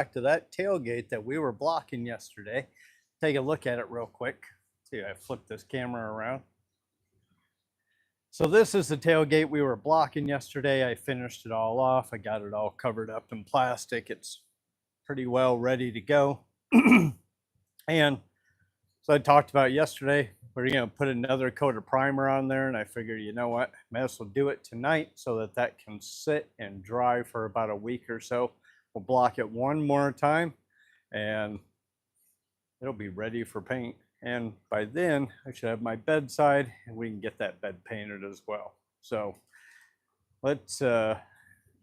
back to that tailgate that we were blocking yesterday. Take a look at it real quick. See, I flip this camera around. So this is the tailgate we were blocking yesterday. I finished it all off. I got it all covered up in plastic. It's pretty well ready to go. And so I talked about yesterday, we're going to put another coat of primer on there. And I figured, you know what, might as well do it tonight so that that can sit and dry for about a week or so. We'll block it one more time and it'll be ready for paint. And by then I should have my bedside and we can get that bed painted as well. So let's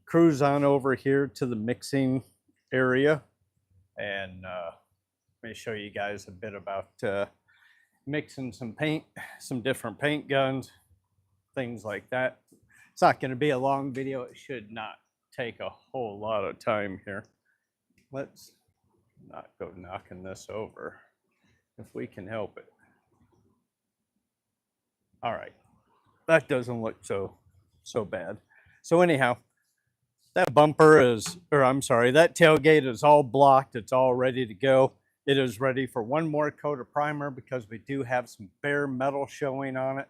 cruise on over here to the mixing area and let me show you guys a bit about mixing some paint, some different paint guns, things like that. It's not going to be a long video. It should not take a whole lot of time here. Let's not go knocking this over if we can help it. All right, that doesn't look so bad. So anyhow, that bumper is, or I'm sorry, that tailgate is all blocked. It's all ready to go. It is ready for one more coat of primer because we do have some bare metal showing on it.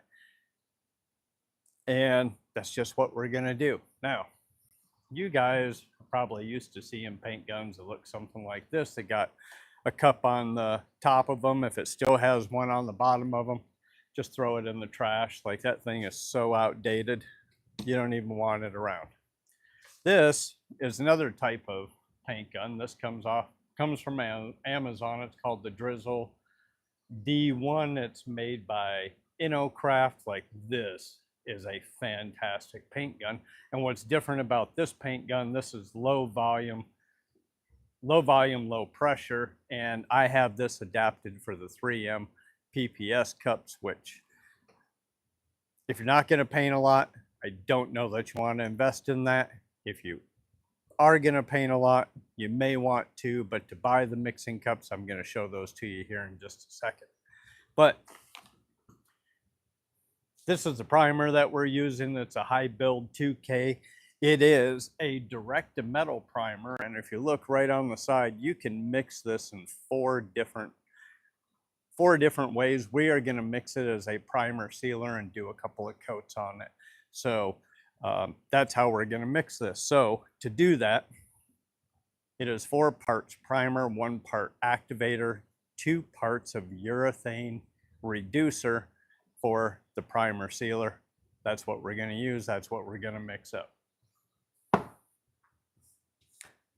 And that's just what we're gonna do. Now, you guys are probably used to seeing paint guns that look something like this. They got a cup on the top of them. If it still has one on the bottom of them, just throw it in the trash. Like, that thing is so outdated, you don't even want it around. This is another type of paint gun. This comes from Amazon. It's called the Drizzle D1. It's made by InnoCraft. Like, this is a fantastic paint gun. And what's different about this paint gun, this is low volume, low pressure. And I have this adapted for the 3M PPS cups, which if you're not going to paint a lot, I don't know that you want to invest in that. If you are going to paint a lot, you may want to, but to buy the mixing cups, I'm going to show those to you here in just a second. But this is the primer that we're using. It's a high build 2K. It is a direct to metal primer. And if you look right on the side, you can mix this in four different ways. We are going to mix it as a primer sealer and do a couple of coats on it. So that's how we're going to mix this. So to do that, it is 4 parts primer, 1 part activator, 2 parts of urethane reducer for the primer sealer. That's what we're going to use. That's what we're going to mix up.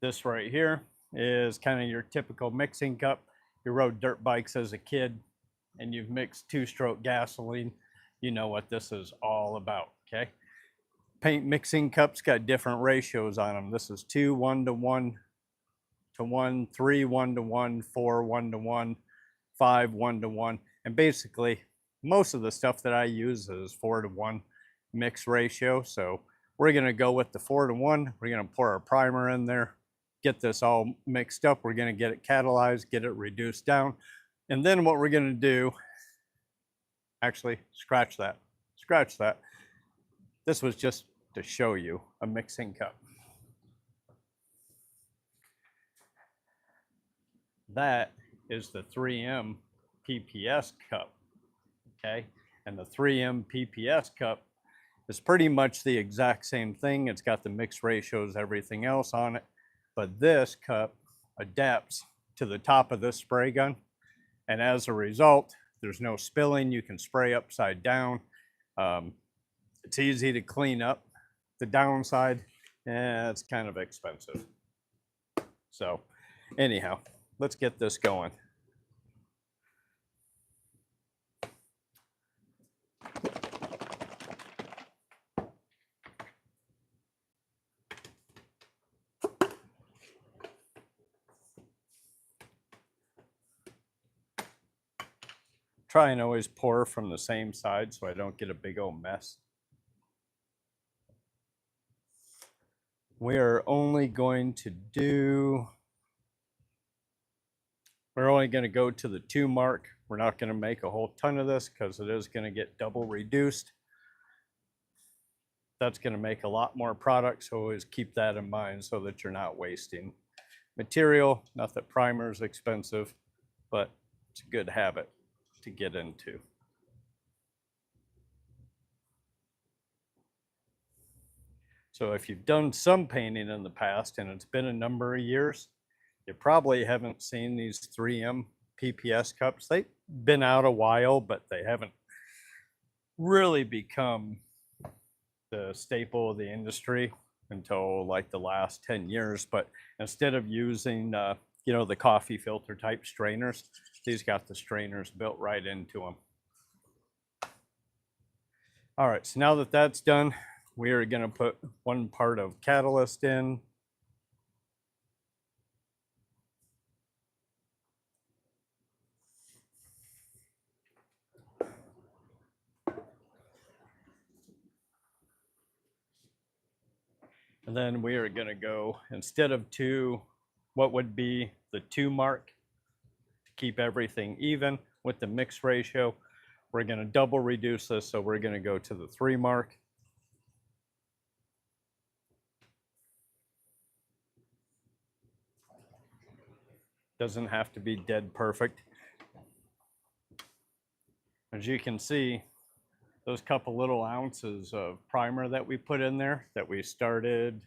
This right here is kind of your typical mixing cup. You rode dirt bikes as a kid and you've mixed 2-stroke gasoline. You know what this is all about, okay? Paint mixing cups got different ratios on them. This is 2 1:1 to 1, 3 1:1, 4 1:1, 5 1:1, and basically most of the stuff that I use is 4:1 mix ratio. So we're going to go with the 4:1. We're going to pour our primer in there, get this all mixed up. We're going to get it catalyzed, get it reduced down, and then what we're going to do, actually scratch that. This was just to show you a mixing cup. That is the 3M PPS cup, okay? And the 3M PPS cup is pretty much the exact same thing. It's got the mix ratios, everything else on it, but this cup adapts to the top of this spray gun. And as a result, there's no spilling. You can spray upside down. It's easy to clean up. The downside, it's kind of expensive. So anyhow, let's get this going. Try and always pour from the same side so I don't get a big old mess. We are only going to go to the 2 mark. We're not going to make a whole ton of this because it is going to get double reduced. That's going to make a lot more product, so always keep that in mind so that you're not wasting material. Not that primer is expensive, but it's a good habit to get into. So if you've done some painting in the past and it's been a number of years, you probably haven't seen these 3M PPS cups. They've been out a while, but they haven't really become the staple of the industry until like the last 10 years. But instead of using, you know, the coffee filter type strainers, these got the strainers built right into them. All right, so now that that's done, we are going to put one part of catalyst in. And then we are going to go, instead of what would be the 2 mark, to keep everything even with the mix ratio, we're going to double reduce this. So we're going to go to the 3 mark. Doesn't have to be dead perfect. As you can see, those couple little ounces of primer that we put in there, that we started,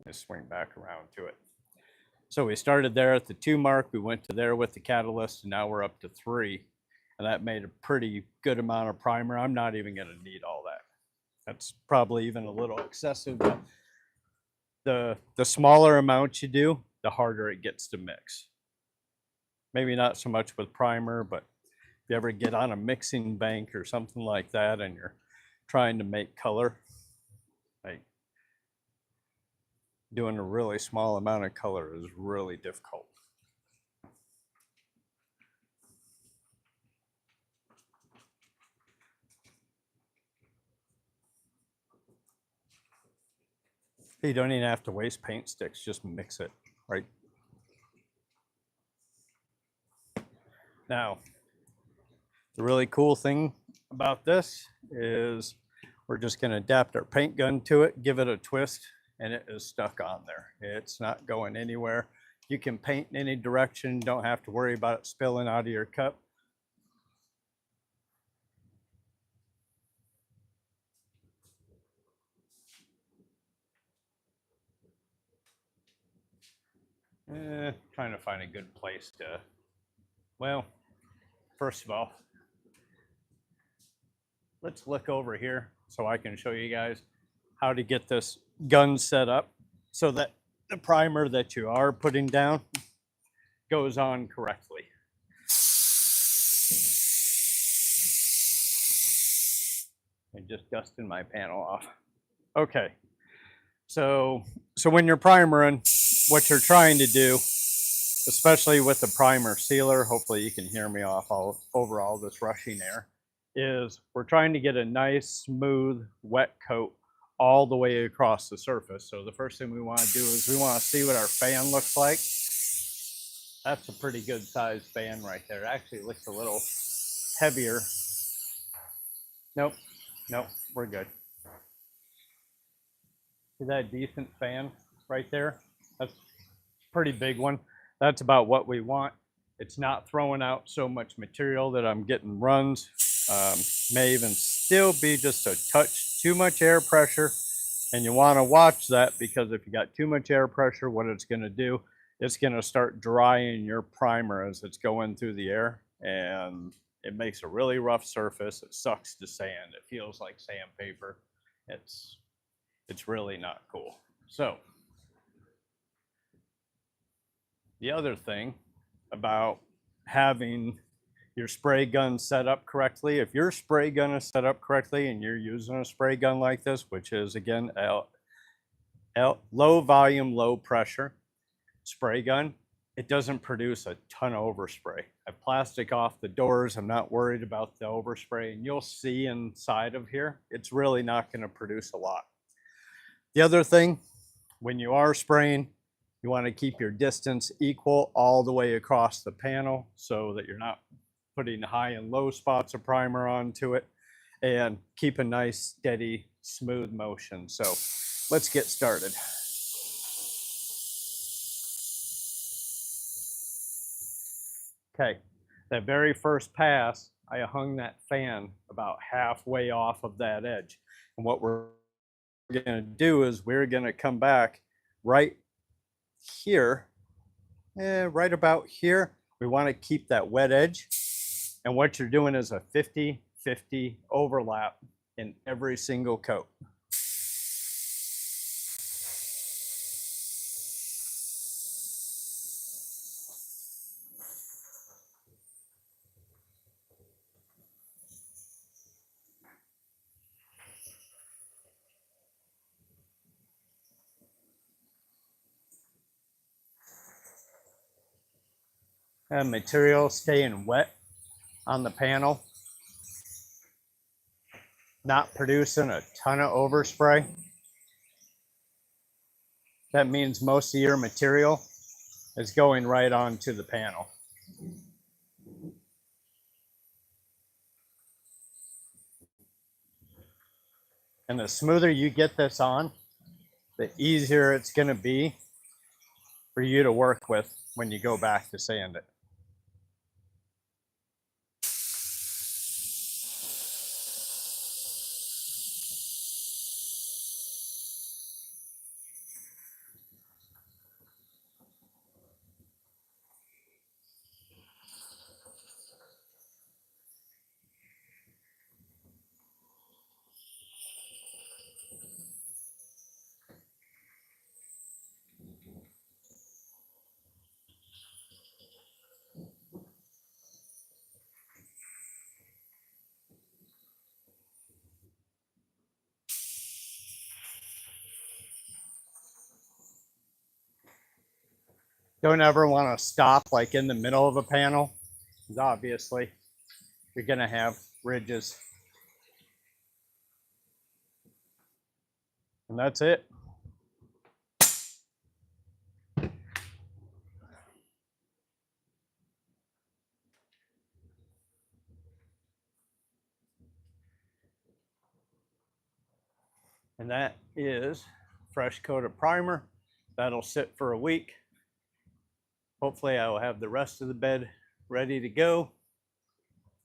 let's swing back around to it. So we started there at the 2 mark, we went to there with the catalyst, and now we're up to 3. And that made a pretty good amount of primer. I'm not even gonna need all that. That's probably even a little excessive. The smaller amount you do, the harder it gets to mix. Maybe not so much with primer, but if you ever get on a mixing bank or something like that and you're trying to make color, like doing a really small amount of color is really difficult. You don't even have to waste paint sticks, just mix it, right? Now, the really cool thing about this is we're just going to adapt our paint gun to it, give it a twist, and it is stuck on there. It's not going anywhere. You can paint in any direction, don't have to worry about it spilling out of your cup. Trying to find a good place to, well, first of all, let's look over here so I can show you guys how to get this gun set up so that the primer that you are putting down goes on correctly. I'm just dusting my panel off. Okay, so when you're primering, what you're trying to do, especially with the primer sealer, hopefully you can hear me off over all this rushing air, is we're trying to get a nice, smooth, wet coat all the way across the surface. So the first thing we want to do is we want to see what our fan looks like. That's a pretty good sized fan right there. It actually looks a little heavier. Nope, we're good. See that decent fan right there? That's a pretty big one. That's about what we want. It's not throwing out so much material that I'm getting runs. May even still be just a touch too much air pressure. And you want to watch that, because if you got too much air pressure, what it's going to do, it's going to start drying your primer as it's going through the air. And it makes a really rough surface. It sucks to sand. It feels like sandpaper. It's really not cool. So the other thing about having your spray gun set up correctly, if your spray gun is set up correctly and you're using a spray gun like this, which is again low volume, low pressure spray gun, it doesn't produce a ton of overspray. I plastic off the doors. I'm not worried about the overspray, and you'll see inside of here, it's really not going to produce a lot. The other thing, when you are spraying, you want to keep your distance equal all the way across the panel so that you're not putting high and low spots of primer onto it, and keep a nice, steady, smooth motion. So let's get started. Okay, that very first pass, I hung that fan about halfway off of that edge. And what we're gonna do is we're gonna come back right here, right about here. We wanna keep that wet edge. And what you're doing is a 50-50 overlap in every single coat. And material staying wet on the panel, not producing a ton of overspray. That means most of your material is going right onto the panel. And the smoother you get this on, the easier it's going to be for you to work with when you go back to sand it. Don't ever want to stop like in the middle of a panel, because obviously you're going to have ridges. And that's it. And that is fresh coat of primer. That'll sit for a week. Hopefully I will have the rest of the bed ready to go,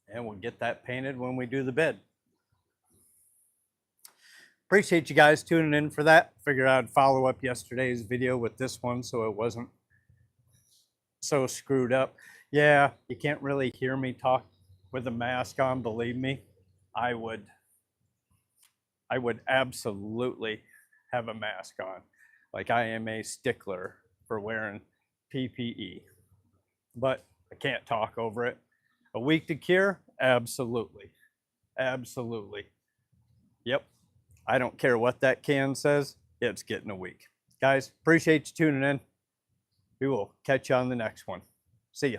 and we'll get that painted when we do the bed. Appreciate you guys tuning in for that. Figured I'd follow up yesterday's video with this one so it wasn't so screwed up. Yeah, you can't really hear me talk with a mask on, believe me. I would absolutely have a mask on. Like, I am a stickler for wearing PPE, but I can't talk over it. A week to cure? Absolutely. Absolutely. Yep. I don't care what that can says, it's getting a week. Guys, appreciate you tuning in. We will catch you on the next one. See ya.